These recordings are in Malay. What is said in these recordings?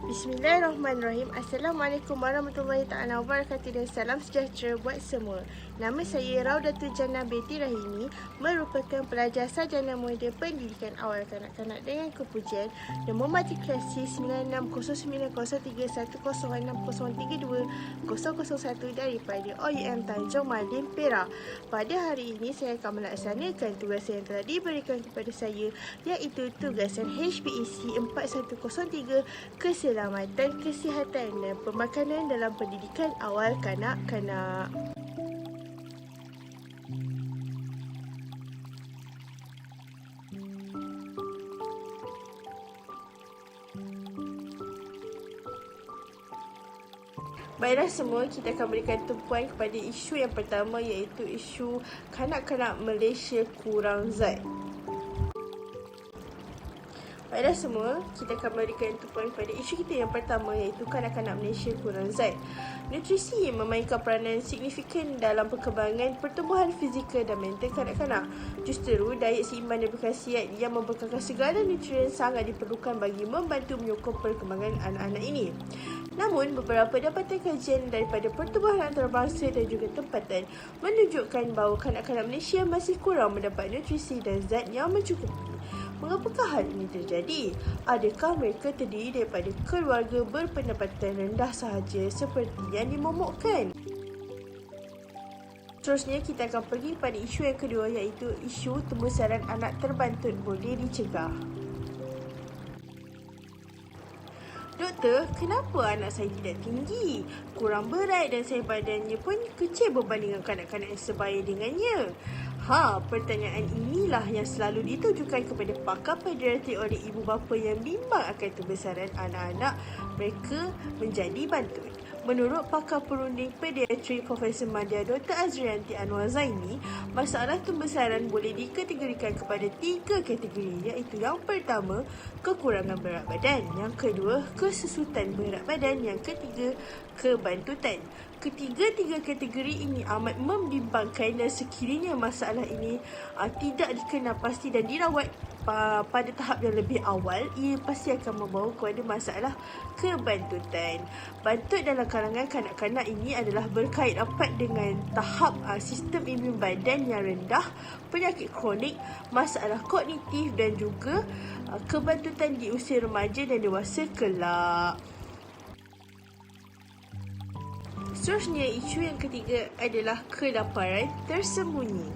Bismillahirrahmanirrahim. Assalamualaikum warahmatullahi taala wabarakatuh dan salam sejahtera buat semua. Nama saya Raudatul Jannah Binti Rahimi, merupakan pelajar sarjana muda pendidikan awal kanak-kanak dengan kepujian nombor matrikulasi 96093106032001 daripada OUM Tanjung Malim, Perak. Pada hari ini saya akan melaksanakan tugas yang telah diberikan kepada saya, iaitu tugasan HPEC 4103 Keselamatan, Kesihatan dan Pemakanan dalam Pendidikan Awal Kanak-kanak. Baiklah semua, kita akan berikan tumpuan kepada isu yang pertama, iaitu isu kanak-kanak Malaysia kurang zat. Baiklah semua, kita akan berikan tumpuan kepada isu kita yang pertama, iaitu kanak-kanak Malaysia kurang zat. Nutrisi memainkan peranan signifikan dalam perkembangan pertumbuhan fizikal dan mental kanak-kanak. Justeru, diet seimbang dan berkhasiat yang membekalkan segala nutrien sangat diperlukan bagi membantu menyokong perkembangan anak-anak ini. Namun, beberapa dapatan kajian daripada pertubuhan antarabangsa dan juga tempatan menunjukkan bahawa kanak-kanak Malaysia masih kurang mendapat nutrisi dan zat yang mencukupi. Mengapakah hal ini terjadi? Adakah mereka terdiri daripada keluarga berpendapatan rendah sahaja seperti yang dimomokkan? Seterusnya, kita akan pergi pada isu yang kedua, iaitu isu pembesaran anak terbantut boleh dicegah. Doktor, kenapa anak saya tidak tinggi, kurang berat dan saya badannya pun kecil berbanding dengan kanak-kanak yang sebaya dengannya? Pertanyaan inilah yang selalu ditujukan kepada pakar pediatri oleh ibu bapa yang bimbang akan kebesaran anak-anak mereka menjadi bantut. Menurut pakar perunding pediatri Profesor Madya Dr. Azrianti Anwar Zaini, masalah pembesaran boleh dikategorikan kepada 3 kategori, iaitu yang pertama, kekurangan berat badan, yang kedua, kesesutan berat badan, yang ketiga, kebantutan. Ketiga-tiga kategori ini amat membimbangkan dan sekiranya masalah ini tidak dikenal pasti dan dirawat pada tahap yang lebih awal, ia pasti akan membawa kepada masalah kebantutan. Bantut dalam kalangan kanak-kanak ini adalah berkait rapat dengan tahap sistem imun badan yang rendah, penyakit kronik, masalah kognitif dan juga kebantutan di usia remaja dan dewasa kelak. Seterusnya, isu yang ketiga adalah kelaparan tersembunyi.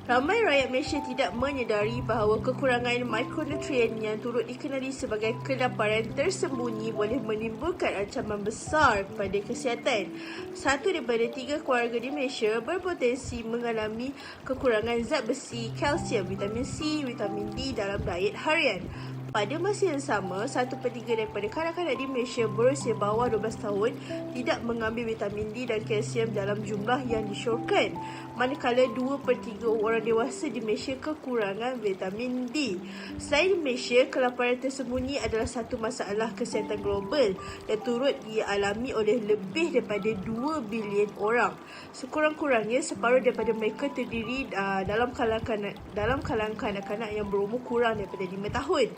Ramai rakyat Malaysia tidak menyedari bahawa kekurangan mikronutrien yang turut dikenali sebagai kelaparan tersembunyi boleh menimbulkan ancaman besar kepada kesihatan. 1 daripada 3 keluarga di Malaysia berpotensi mengalami kekurangan zat besi, kalsium, vitamin C, vitamin D dalam diet harian. Pada masa yang sama, 1/3 daripada kanak-kanak di Malaysia berusia bawah 12 tahun tidak mengambil vitamin D dan kalsium dalam jumlah yang disyorkan, manakala 2/3 orang dewasa di Malaysia kekurangan vitamin D. Selain di Malaysia, kelaparan tersembunyi adalah satu masalah kesihatan global dan turut dialami oleh lebih daripada 2 bilion orang. Sekurang-kurangnya, separuh daripada mereka terdiri dalam kalangan kanak-kanak yang berumur kurang daripada 5 tahun.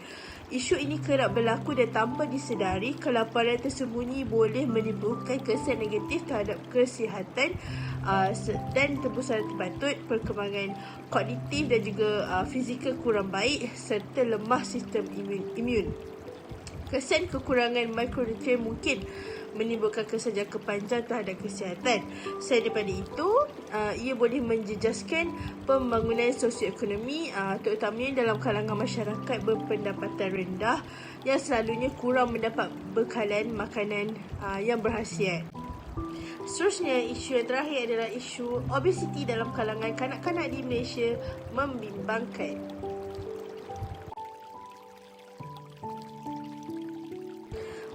Isu ini kerap berlaku dan tanpa disedari, kelaparan tersembunyi boleh menimbulkan kesan negatif terhadap kesihatan dan tembusan terbantut, perkembangan kognitif dan juga fizikal kurang baik serta lemah sistem imun. Kesan kekurangan mikronutrien mungkin menimbulkan kesan jangka panjang terhadap kesihatan. Selain daripada itu, ia boleh menjejaskan pembangunan sosioekonomi, terutamanya dalam kalangan masyarakat berpendapatan rendah yang selalunya kurang mendapat bekalan makanan yang berkhasiat. Seterusnya, isu yang terakhir adalah isu obesiti dalam kalangan kanak-kanak di Malaysia membimbangkan.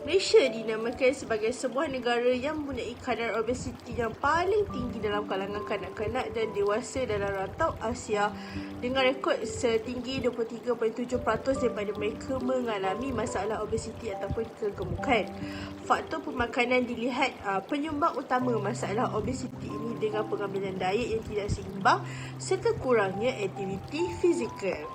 Malaysia dinamakan sebagai sebuah negara yang mempunyai kadar obesiti yang paling tinggi dalam kalangan kanak-kanak dan dewasa dalam rantau Asia, dengan rekod setinggi 23.7% daripada mereka mengalami masalah obesiti ataupun kegemukan. Faktor pemakanan dilihat penyumbang utama masalah obesiti ini dengan pengambilan diet yang tidak seimbang serta kurangnya aktiviti fizikal.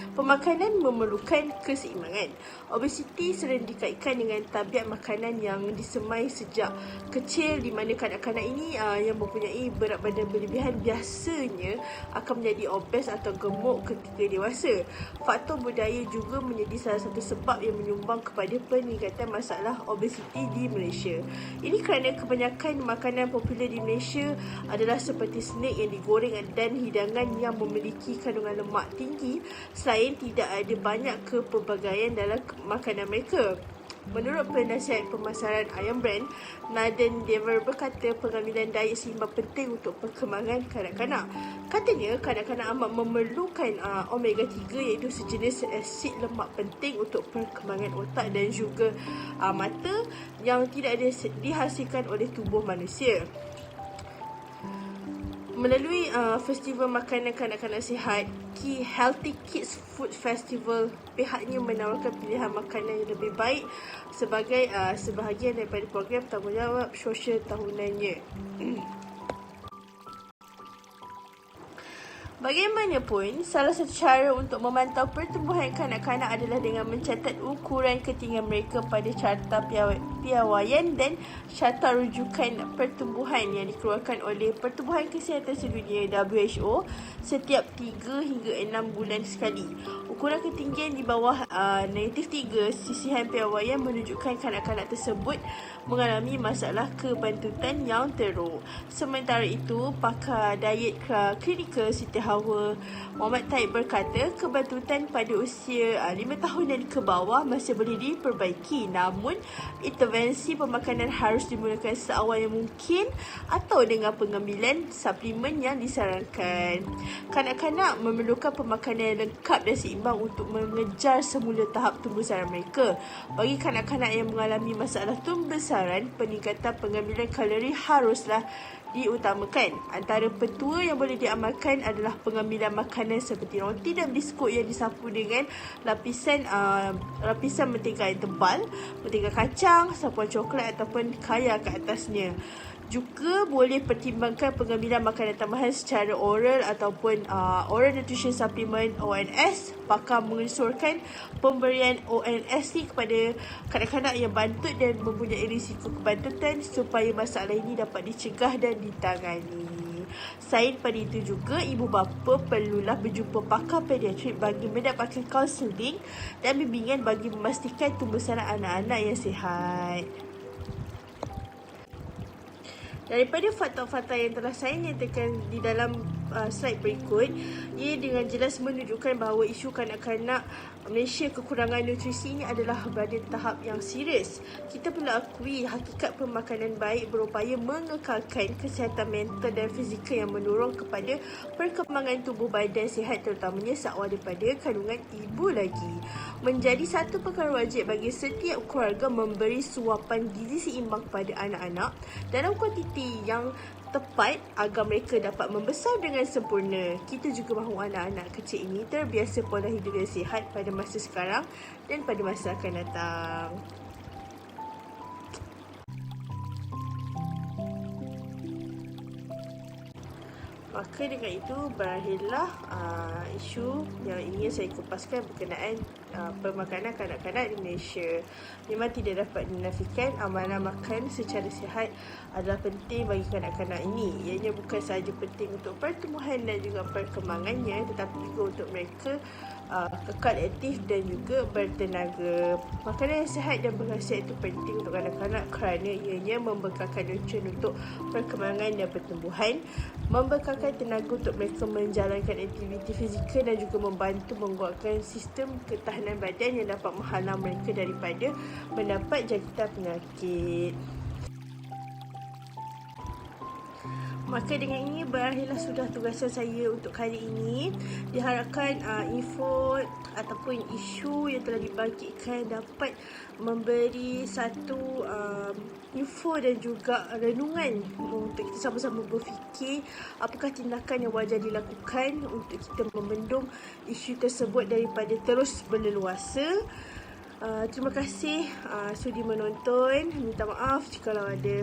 Pemakanan memerlukan keseimbangan. Obesiti sering dikaitkan dengan tabiat makanan yang disemai sejak kecil, di mana kanak-kanak ini yang mempunyai berat badan berlebihan biasanya akan menjadi obes atau gemuk ketika dewasa. Faktor budaya juga menjadi salah satu sebab yang menyumbang kepada peningkatan masalah obesiti di Malaysia. Ini kerana kebanyakan makanan popular di Malaysia adalah seperti snack yang digoreng dan hidangan yang memiliki kandungan lemak tinggi, selain tidak ada banyak kepelbagaian dalam makanan mereka. Menurut penasihat pemasaran Ayam Brand, Nathan Dever berkata pengambilan diet seimbang penting untuk perkembangan kanak-kanak. Katanya kanak-kanak amat memerlukan omega 3, iaitu sejenis asid lemak penting untuk perkembangan otak dan juga mata yang tidak dihasilkan oleh tubuh manusia. Melalui festival makanan kanak-kanak sihat, Healthy Kids Food Festival, pihaknya menawarkan pilihan makanan yang lebih baik sebagai sebahagian daripada program tanggungjawab sosial tahunannya. Bagaimanapun, salah satu cara untuk memantau pertumbuhan kanak-kanak adalah dengan mencatat ukuran ketinggian mereka pada carta piawaian dan carta rujukan pertumbuhan yang dikeluarkan oleh Pertubuhan Kesihatan Sedunia WHO setiap 3 hingga 6 bulan sekali. Ukuran ketinggian di bawah -3 sisihan piawaian menunjukkan kanak-kanak tersebut mengalami masalah kebantutan yang teruk. Sementara itu, pakar diet klinikal Siti Hawa Muhammad Taib berkata kebantutan pada usia 5 tahun dan ke bawah masih boleh diperbaiki, namun intervensi pemakanan harus dimulakan seawal yang mungkin atau dengan pengambilan suplemen yang disarankan. Kanak-kanak memerlukan pemakanan yang lengkap dan seimbang untuk mengejar semula tahap tumbuhbesaran mereka. Bagi kanak-kanak yang mengalami masalah tumbuhbesaran, peningkatan pengambilan kalori haruslah diutamakan. Antara petua yang boleh diamalkan adalah pengambilan makanan seperti roti dan biskut yang disapu dengan lapisan mentega yang tebal, mentega kacang, sapuan coklat ataupun kaya ke atasnya. Juga boleh pertimbangkan pengambilan makanan tambahan secara oral ataupun Oral Nutrition Supplement ONS. Pakar menganjurkan pemberian ONS ni kepada kanak-kanak yang bantut dan mempunyai risiko kebantutan supaya masalah ini dapat dicegah dan ditangani. Selain pada itu juga, ibu bapa perlulah berjumpa pakar pediatrik bagi mendapatkan kaunseling dan bimbingan bagi memastikan tumbuhbesaran anak-anak yang sihat. Daripada fakta-fakta yang telah saya nyatakan di dalam slide berikut, ia dengan jelas menunjukkan bahawa isu kanak-kanak Malaysia kekurangan nutrisi ini adalah berada tahap yang serius. Kita perlu akui hakikat pemakanan baik berupaya mengekalkan kesihatan mental dan fizikal yang mendorong kepada perkembangan tubuh badan sihat, terutamanya seawal daripada kandungan ibu lagi. Menjadi satu perkara wajib bagi setiap keluarga memberi suapan gizi seimbang kepada anak-anak dalam kuantiti yang tepat agar mereka dapat membesar dengan sempurna. Kita juga mahu anak-anak kecil ini terbiasa pola hidup yang sihat pada masa sekarang dan pada masa akan datang. Maka dengan itu berakhirlah isu yang ingin saya kupaskan berkenaan pemakanan kanak-kanak di Malaysia. Memang tidak dapat dinafikan amalan makan secara sihat adalah penting bagi kanak-kanak ini. Ianya bukan sahaja penting untuk pertumbuhan dan juga perkembangannya, tetapi juga untuk mereka kekal aktif dan juga bertenaga. Makanan yang sihat dan berkhasiat itu penting untuk kanak-kanak kerana ianya membekalkan nutrien untuk perkembangan dan pertumbuhan, membekalkan tenaga untuk mereka menjalankan aktiviti fizikal dan juga membantu menguatkan sistem ketahanan badan yang dapat menghalang mereka daripada mendapat jangkitan penyakit. Maka dengan ini berakhirlah sudah tugasan saya untuk kali ini. Diharapkan info ataupun isu yang telah dibangkitkan dapat memberi satu info dan juga renungan untuk kita sama-sama berfikir apakah tindakan yang wajar dilakukan untuk kita membendung isu tersebut daripada terus berleluasa. Terima kasih sudi menonton. Minta maaf jika ada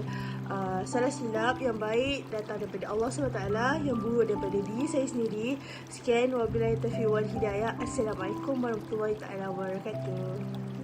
salah silap. Yang baik datang daripada Allah SWT, yang buruk daripada diri saya sendiri. Sekian, wabillahi taufiq wal hidayah. Assalamualaikum warahmatullahi wabarakatuh.